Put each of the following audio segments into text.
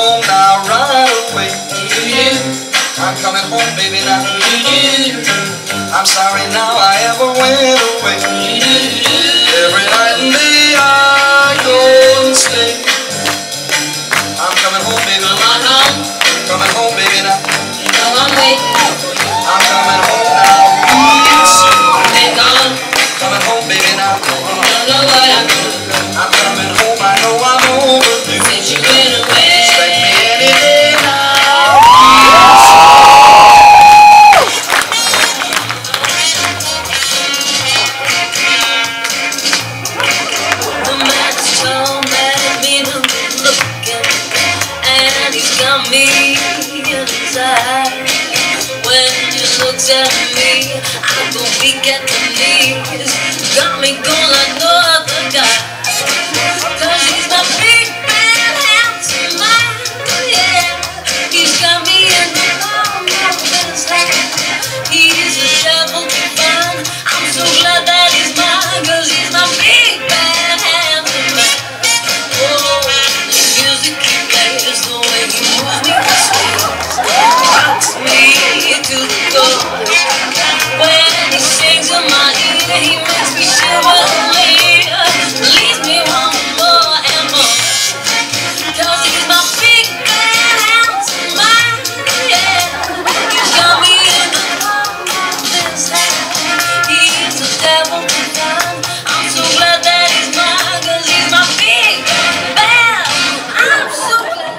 home now right away. I'm coming home, baby, now. I'm sorry now I ever went away. Every night and day I go and stay. I'm coming home, baby. Come on home. Coming home, baby, now. Come on, waiting. I'm coming home now. Real soon. Been gone. Coming home, baby, now. Don't know what I'm doing. I'm coming home. I know I'm overdue. Since you went away. Expect me any day now. The man's so mad at me to looking, and he's got me inside. When he looks at me, I go weak at the knees. Got me going like no other guy. 'Cause he's my big, bad, handsome man, yeah. He's got me in the palm of his hand. He's a devil divine. I'm so glad that he's mine, 'cause he's my big, bad, handsome man. Oh, the music he plays, the way he moves me to sleep, rocks me to the core. When he sings in my ear, he makes me shiver and leaves me wanting more and more. 'Cause he's my big, bad, handsome man, yeah. He's got me in the palm of his hand. He's the devil divine. I'm so glad that he's mine, 'cause he's my big, bad. I'm so glad.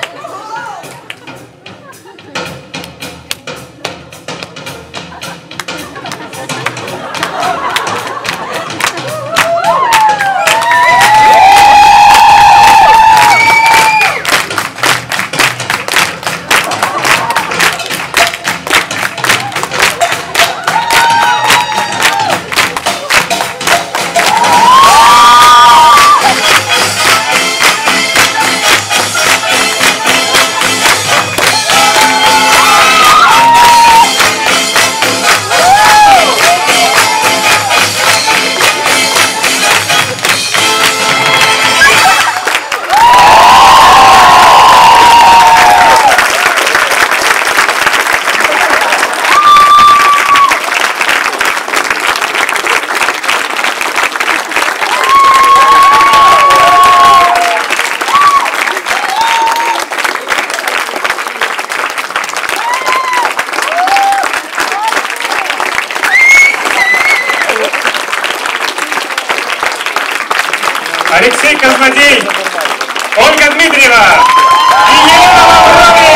Алексей Козлодей, Ольга Дмитриева и Елена Лаврович.